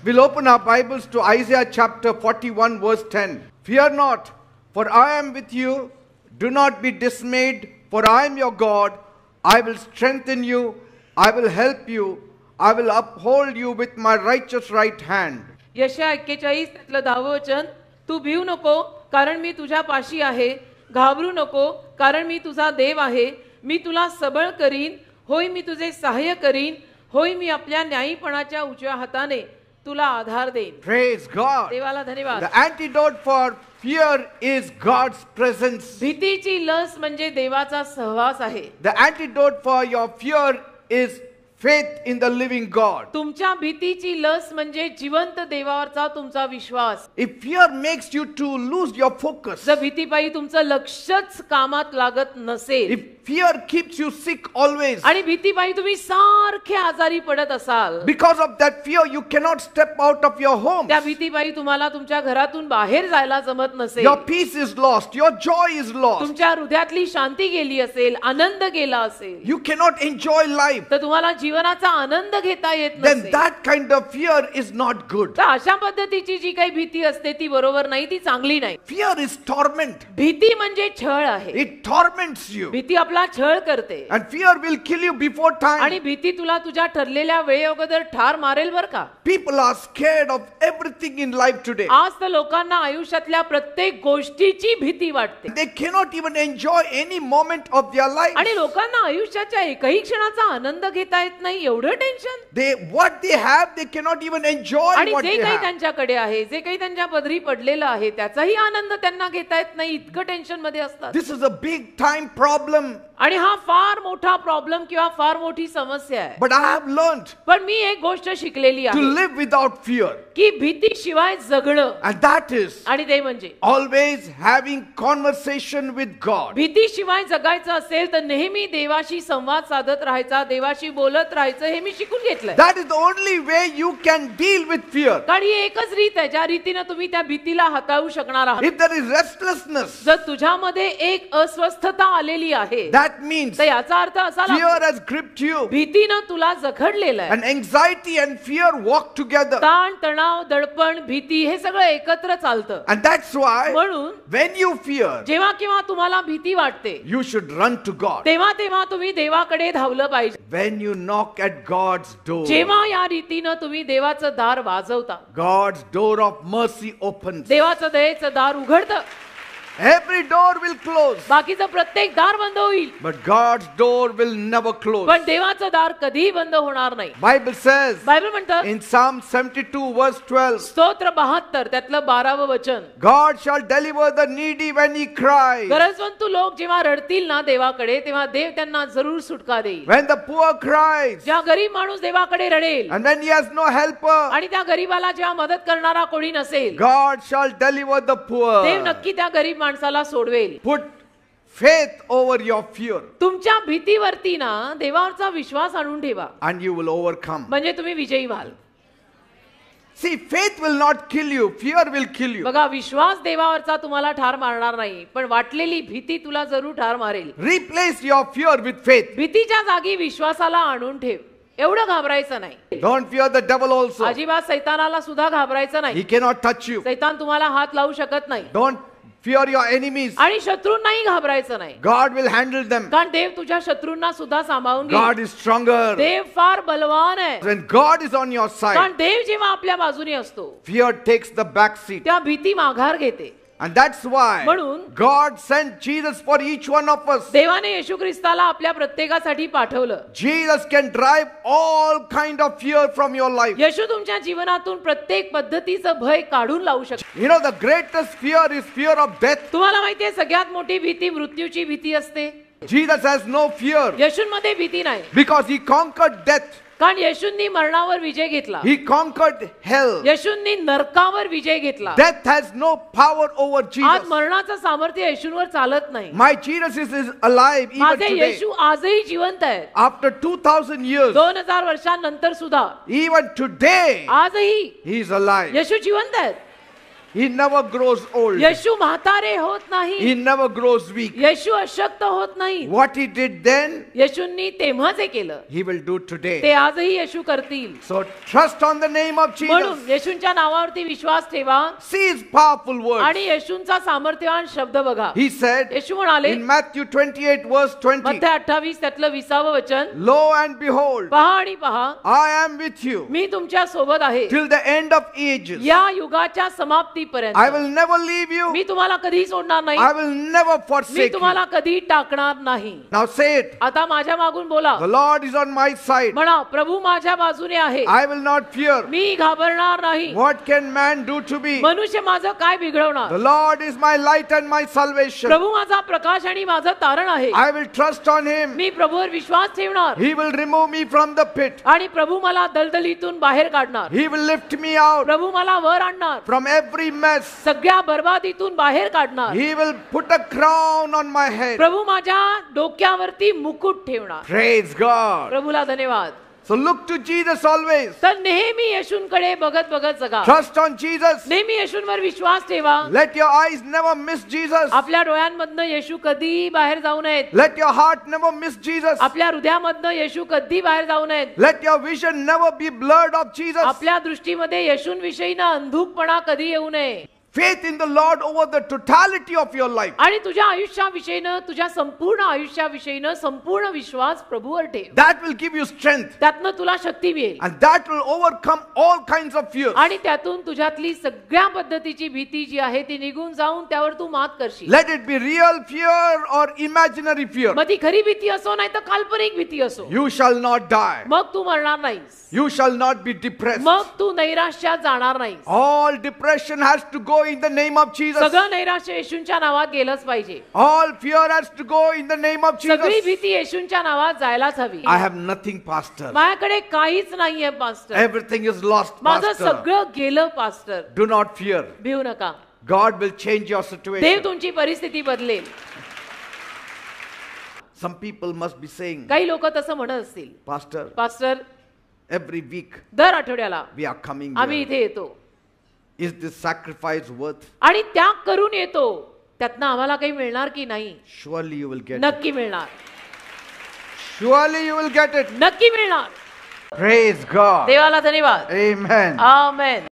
We'll open our Bibles to Isaiah chapter 41 verse 10. Fear not, for I am with you. Do not be dismayed, for I am your God. I will strengthen you. I will help you. I will uphold you with my righteous right hand. यशाया 41 त्यातलं 10वं वचन. तू भिवू नको, कारण मी तुझ्या पाशी आहे. घाबरू नको, कारण मी तुझा देव आहे. मी तुला सबळ करीन. होय, मी तुझे सहाय्य करीन. होय, मी आपल्या न्यायीपणाच्या उजव्या हाताने तुला आधार देईन. Praise God. देवाला धन्यवाद. The antidote for fear is God's presence. भीतीची लस म्हणजे देवाचा सहवास आहे. The antidote for your fear is faith in the living God. तुमच्या भीतीची लस म्हणजे जिवंत देवावरचा तुमचा विश्वास. If fear makes you to lose your focus, जर भीतीपायी तुमचं लक्षच कामात लागत नसेल, if fear keeps you sick always, आणि भीतीपायी तुम्ही सारखे आजारी पडत असाल, because of that fear you cannot step out of your home. त्या भीतीपायी तुम्हाला तुमच्या घरातून बाहेर जायला जमत नसेल, Your peace is lost, your joy is lost. तुमच्या हृदयातली शांती गेली असेल, आनंद गेला असेल, You cannot enjoy life. तर तुम्हाला जीवनाचा आनंद घेता येत Then नसेल, that kind of fear is not good. तर अशा पद्धतीची जी काही भीती असते ती बरोबर नाही, ती चांगली नाही. Fear is torment. भीती म्हणजे छळ आहे. It torments you. भीती आपला छळ करते, And fear will kill you before आणि time. भीती तुला तुझ्या ठरलेल्या वेळे अगोदर ठार मारेल बर का. People are scared of everything in life today. आज तर लोकांना आयुष्यातल्या प्रत्येक गोष्टीची भीती वाटते, They cannot even enjoy any moment of their life. आणि लोकांना आयुष्याच्या एकही क्षणाचा आनंद घेता येत नाही, एवढं tension. What they have, they cannot even enjoy आणि what जे they काही have. त्यांच्याकडे आहे, जे काही त्यांच्या पदरी पडलेलं आहे, त्याचाही आनंद त्यांना घेता येत नाही, इतकं टेन्शन मध्ये असतात. This is a big time problem. आणि हा फार मोठा प्रॉब्लेम किंवा फार मोठी समस्या आहे. But I have learned पण मी एक गोष्ट शिकलेली to आहे, live without fear. की भीतीशिवाय जगणं, And that is आणि ते म्हणजे always having conversation with God. भीतीशिवाय जगायचं असेल तर नेहमी देवाशी संवाद साधत राहायचा, देवाशी बोलत राहायचं, हे मी शिकून घेतलंय. That is the only way you can deal with fear. कारण ही एकच रीत आहे ज्या रीतीने तुम्ही त्या भीतीला हाताळू शकणार आहात. If there is restlessness, जर तुझ्यामध्ये एक अस्वस्थता आलेली आहे, that means तर याचा अर्थ असा fear has gripped you. भीतीनं तुला जखडलेलं आहे. And anxiety and fear walk together. ताण, तणाव, दडपण, भीती हे सगळं एकत्र चालतं. And that's why म्हणून when you fear, जेव्हा केव्हा तुम्हाला भीती वाटते, you should run to God. तेव्हा तेव्हा तुम्ही देवाकडे धावलं पाहिजे. When you knock at God's door, जेव्हा या रीतीनं तुम्ही देवाचं दार वाजवता, God's door of mercy opens. देवाचं दयेचं दार उघडतं. Every door will close, बाकीचं प्रत्येक दार बंद होईल, but God's door will never close. पण देवाचं दार कधीही बंद होणार नाही. Bible says बायबल म्हणतं in Psalm 72 verse 12, स्तोत्र 72 त्यातलं 12वं वचन, God shall deliver the needy when he cries. गरजवंत लोक जेव्हा रडतील ना देवाकडे, तेव्हा देव त्यांना जरूर सुटका देईल. When the poor cries, जेव्हा गरीब माणूस देवाकडे रडेल, and when he has no helper, आणि त्या गरीबाला जेव्हा मदत करणारा कोणी नसेल, God shall deliver the poor. देव नक्की त्या गरीब माणसाला सोडवेल. Put faith over your fear, तुमच्या भीतीवरती ना देवावरचा विश्वास आणून ठेवा, and you will overcome. म्हणजे तुम्ही विजयी व्हाल. See, faith will not kill you, fear will kill you. बघा, विश्वास देवावरचा तुम्हाला ठार मारणार नाही, पण वाटलेली भीती तुला जरूर ठार मारेल. Replace your fear with faith. भीतीच्या जागी विश्वासाला आणून ठेव. एवढं घाबरायचं नाही. Don't fear the devil also. अजिबात सैतानाला सुद्धा घाबरायचं He नाही. cannot touch you. सैतान तुम्हाला हात लावू शकत नाही. Don't fear your enemies. आणि शत्रूंनाही घाबरायचं नाही, God will handle them. कारण देव तुझ्या शत्रूंना सुद्धा सांभाळून God घेईल. is stronger. देव फार बलवान आहे. When God is on your side, कारण देव जेव्हा आपल्या बाजूने असतो, fear takes the back seat. त्या भीती माघार घेते. And that's why म्हणून God sent Jesus for each one of us. देवाने येशू ख्रिस्ताला आपल्या प्रत्येकासाठी पाठवलं. Jesus can drive all kind of fear from your life. येशू तुमच्या जीवनातून प्रत्येक पद्धतीचं भय काढून लावू शकतो. You know, the greatest fear is fear of death. तुम्हाला माहितीये सगळ्यात मोठी भीती मृत्यूची भीती असते. Jesus has no fear येशूंमध्ये भीती नाही, because he conquered death. कारण येशूंनी मरणावर विजय घेतला. He conquered hell. येशूंनी नरकावर विजय घेतला. Death has no power over आज Jesus. मरणाचं सामर्थ्य येशूंवर चालत नाही. My Jesus is alive even माझे today. येशू आजही जिवंत आहेत. After 2000 years, 2000 वर्षांनंतर सुद्धा even today, आजही he is alive. येशू जिवंत आहेत. He never grows old. येशू म्हातारे होत नाही. He never grows weak. येशू अशक्त होत नाही. What he did then, येशूंनी तेव्हा जे केलं he will do ते today. आजही येशू करतील. So trust on the name of म्हणून Jesus. येशूंच्या नावावरती विश्वास ठेवा See his powerful words. आणि येशूंचा सामर्थ्यवान शब्द बघा. He said येशू म्हणाले in Matthew 28 verse 20, मत्थय 28 त्यातलं 20व वचन, Lo and behold, पहा आणि पहा I am with you मी तुमच्या सोबत आहे till the end of ages. या युगाच्या समाप्तीपर्यंत. I will never leave you. मी तुम्हाला कधी सोडणार नाही. I will never me forsake you. तुम्हाला कधी टाकणार नाही. Now say it. आता माझ्या मागून बोला. The Lord is on my side. म्हणा प्रभू माझ्या बाजूने आहे. I will not fear. मी घाबरणार नाही. What can man do to me? मनुष्य माझं काय बिघडवणार. The Lord is my light and my salvation. प्रभू माझा प्रकाश आणि माझं तारण आहे. I will trust on him. मी प्रभूवर विश्वास ठेवणार He will remove me from the pit. आणि प्रभू मला दलदलीतून बाहेर काढणार. He will lift me out प्रभू मला वर आणणार. from every mess. सगळ्या बरबादीतून बाहेर काढणार. He will put a crown on my head. प्रभू माझ्या डोक्यावरती मुकुट ठेवणार. Praise God. प्रभूला धन्यवाद. So look to Jesus always. तर नेहमी येशूंकडे बघत बघत जगा. Trust on Jesus. नेहमी येशूंवर विश्वास ठेवा. Let your eyes never miss Jesus. आपल्या डोळ्यांमधनं येशू कधी बाहेर जाऊ नयेत. Let your heart never miss Jesus. आपल्या हृदयामधनं येशू कधी बाहेर जाऊ नयेत. Let your vision never be blurred of Jesus. आपल्या दृष्टीमध्ये येशूंविषयी ना अंधुकपणा कधी येऊ नये. Faith in the Lord over the totality of your life. आणि तुझ्या आयुष्याविषयीनं तुझ्या संपूर्ण आयुष्याविषयीनं संपूर्ण विश्वास प्रभूवर ठेव. That will give you strength. त्यातनं तुला शक्ती मिळेल. And that will overcome all kinds of fears. आणि त्यातून तुझ्यातली सगळ्या पद्धतीची भीती जी आहे ती निघून जाऊन त्यावर तू मात करशील. Let it be real fear or imaginary fear. मग ती खरी भीती असो नाही तर काल्पनिक भीती असो. You shall not die. मग तू मरणार नाहीस. You shall not be depressed. मग तू नैराश्यात जाणार नाहीस. All depression has to go in the name of Jesus. सगळं नैराश्य येशूंच्या नावात गेलंच पाहिजे. All fear has to go in the name of सगळी Jesus. भीती येशूंच्या नावात जायलाच हवी. I have nothing, Pastor. माझ्याकडे काहीच नाहीये पास्टर. Everything is lost, माझं Pastor. सगळं गेलं पास्टर. Do not fear. भिऊ नका. God will change your Dev situation. तुमची परिस्थिती बदलेल. Some people must be saying, काही लोक तसं म्हणत असतील, Pastor, पास्टर every week दर आठवड्याला we are coming आम्ही here. इथे येतो Is this sacrifice worth? आणि त्याग करून येतो, त्यातनं आम्हाला काही मिळणार की नाही? Surely you will get it. नक्की मिळणार. Surely you will get it. नक्की मिळणार. Praise God. देवाला धन्यवाद. Amen. आमेन.